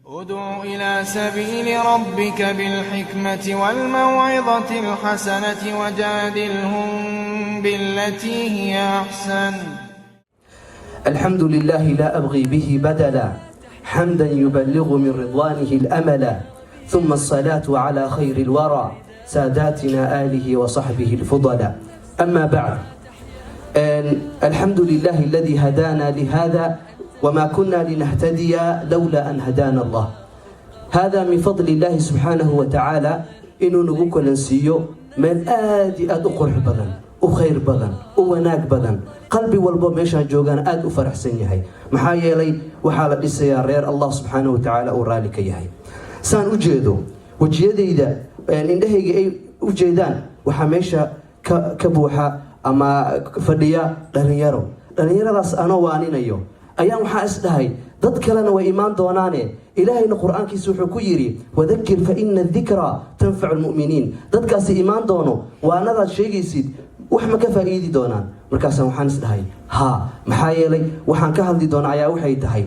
ادع إلى سبيل ربك بالحكمة والموعظة الحسنة وجادلهم بالتي هي أحسن. الحمد لله لا أبغي به بدلا حمدا يبلغ من رضوانه الأملا، ثم الصلاة على خير الورى ساداتنا آله وصحبه الفضلا. أما بعد، الحمد لله الذي هدانا لهذا وما كنا لنهتدي لولا أن هدانا الله. هذا من فضل الله سبحانه وتعالى إنه نقول ننسيه من آدي أقرح بدن وخير بدن وناك بدن قلبي والبو ميشان جوغان آد وفرح سنيهي محايا لي وحالة السيارير الله سبحانه وتعالى ورالك يهي سان أجيدو وجيدي إذا إندهي أي أجيدان وحميشا كبوحة أما فديا لنيرو داس أنا وانينيو ayaan waxaa isdhahay dad kalena way imaan doonaane ilaahayna qur-aankiisa wuxuu ku yidhi wadakir fa ina adikraa tanfacu lmu'miniin. dadkaasi imaan doono waanadaad sheegaysid wax ma ka faa'iidi doonaan. markaasaan waxaan isdhahay maxaa yeelay waxaan ka hadli doona ayaa waxay tahay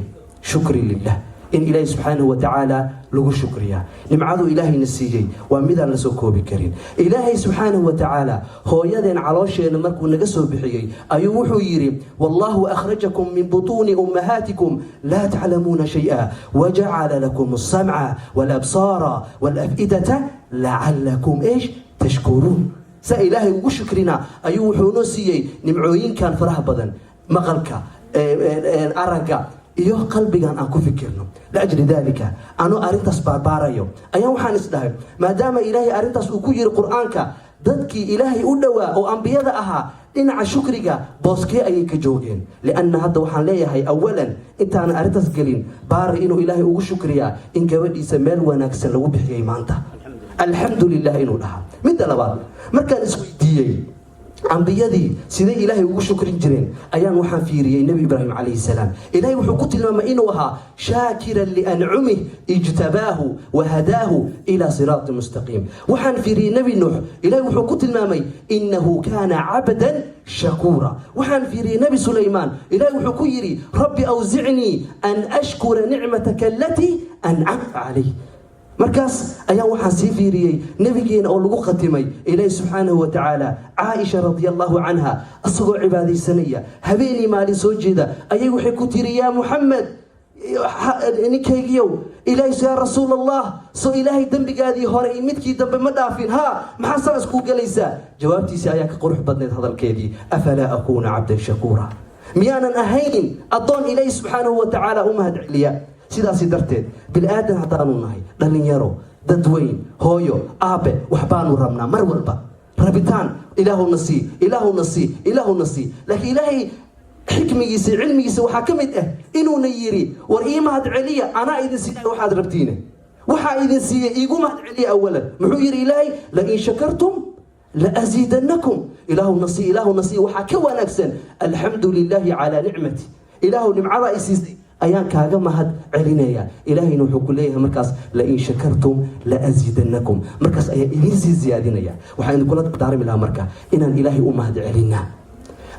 shukri lilah, in ilaahay subxaanahu watacaala lagu shukriyaa. nimcadu ilaahayna siiyey waa midaan la soo koobi karin. ilaahay subxaanahu watacaala hooyadeen caloosheena markuu naga soo bixiyey ayuu wuxuu yidhi wallahu akhrajakum min butuuni ummahaatikum laa taclamuuna shay-a wajacala lakum alsamca walabsaara walaf'idata lacalakum tashkuruun. saa ilaahay ugu shukrina ayuu wuxuu noo siiyey nimcooyinkan faraha badan, maqalka, aragga iyo qalbigan aan ku fikirno. laajli dalika anuu arrintaas baarbaarayo ayaan waxaan isdhahay maadaama ilaahay arrintaas uu ku yiri qur-aanka, dadkii ilaahay u dhowaa oo ambiyada ahaa dhinaca shukriga booskee ayay ka joogeen. lianna hadda waxaan leeyahay awalan intaanan arrintaas gelin baari inuu ilaahay ugu shukriyaa in gabadhiisa meel wanaagsan lagu bixiyey maanta, alxamdulilah inuu dhahaa. midda labaad, markaan isweydiiyey ambiyadii siday ilaahay ugu shukrin jireen ayaan waxaan fiiriyey nebi ibraahim calayhi salaam. ilaahay wuxuu ku tilmaamay inuu ahaa shaakiran liancumih ijtabaahu wahadaahu ilaa siraati mustaqiim. waxaan fiiriyey nebi nuux, ilaahay wuxuu ku tilmaamay inahu kaana cabdan shakuura. waxaan fiiriyey nebi sulaymaan, ilaahay wuxuu ku yidhi rabbi awzicnii an ashkura nicmataka alatii ancamta calayh. markaas ayaan waxaan sii fiiriyey nebigeena oo lagu khatimay ilaahi subxaanahu watacaala. caaisha radiallahu canha asagoo cibaadaysanaya habeenii maalin soo jeeda ayay waxay ku tiri yaa muxamed ninkaygiyow ilaahi yaa rasuul allah, soo ilaahay dembigaadii hore iyo midkii dambe ma dhaafin, maxaa saas kuu gelaysaa? jawaabtiisii ayaa ka qurux badneed hadalkeedii, afalaa akuuna cabdan shakuura, miyaanan ahaynin addoon ilaahi subxaanahu watacaala u mahad celiya. sidaasi darteed bini-aadan haddaanu nahay, dhallinyaro, dadweyn, hooyo, aabe, waxbaanu rabnaa mar walba rabitaan ilaahuna sii, ilaahuna sii, ilaahuna sii. laakiin ilaahay xikmigiisa cilmigiisa waxaa ka mid ah inuuna yidhi war ii mahad celiya, anaa idin siiya waxaad rabtiine, waxaa idin siiyey iigu mahad celiya awalan. muxuu yidhi ilaahay lain shakartum laasiidanakum. ilaahuna sii, ilaahuna sii waxaa ka wanaagsan alxamdu lilaahi calaa nicmati. ilaahu nimcadaa i siisay ayaan kaaga mahad celinaya. ilaahayna wuxuu ku leeyahay markaas lain shakartum laasiidanakum, markaas ayaa idin sii ziyaadinaya. waxaan idinkula dardaarmi lahaa marka inaan ilaahay u mahad celinaa.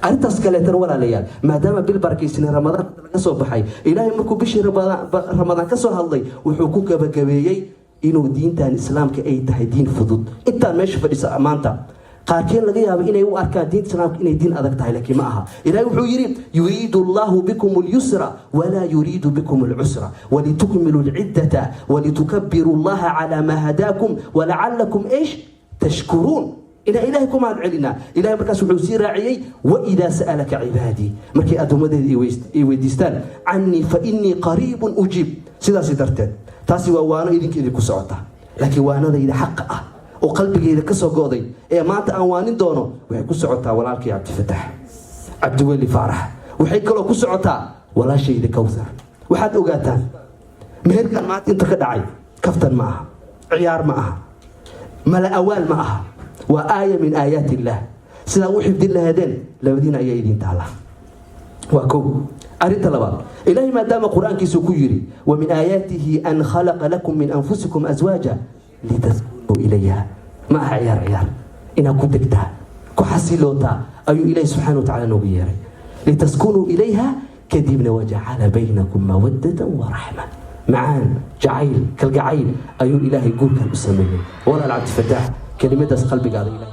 arrintaas kaleetana walaalayaal, maadaama bil barakaysan ramadaan laga soo baxay, ilaahay markuu bishii ramadaan ka soo hadlay wuxuu ku gabagabeeyey inuu diintan islaamka ay tahay diin fudud. intaan meesha fadhisa maanta qaarkeen laga yaabo inay u arkaan diinta islaamka inay diin adag tahay, laakiin ma aha. ilaahay wuxuu yidhi yuriidu allahu bikum alyusra walaa yuriidu bikum alcusra walitukmilu alciddata walitukabiru allaha calaa maa hadaakum walacalakum tashkuruun. inaan ilaahay ku mahad celinaa. ilahay markaas wuxuu sii raaciyey waidaa sa'alaka cibaadii, markay addoommadeeda ay weydiistaan cannii fa innii qariibun ujiib. sidaasi darteed taasi waa waano idinku socota, laakiin waanadayda xaqa ah oo qalbigeeda ka soo go'day ee maanta aan waanin doono waxay ku socotaa walaalkay cabdifatax cabdiweli faarax, waxay kaloo ku socotaa walaashayda kawthar. waxaad ogaataan meherkan maanta inta ka dhacay kaftan ma aha, ciyaar ma aha, mala awaal ma aha, waa aaya min aayaat illaah. sidaa u xifdin lahaadeen labadiina ayaa idin taala. waa kow. arrinta labaad, ilaahay maadaama qur-aankiisu ku yidhi wa min aayaatihi an khalaqa lakum min anfusikum aswaaja litaskunuu ilayha. ma aha ciyaar inaad ku degtaa, ku xasilootaa ayuu ilaahay subxaana watacaala noogu yeeray. litaskunuu ilayha kadibna wajacala baynakum mawaddatan wa raxma. معان جعيل كالجعيل أيو إلهي يقول كان أسميه ولا العبد فتاح كلمة قلبي قال إلهي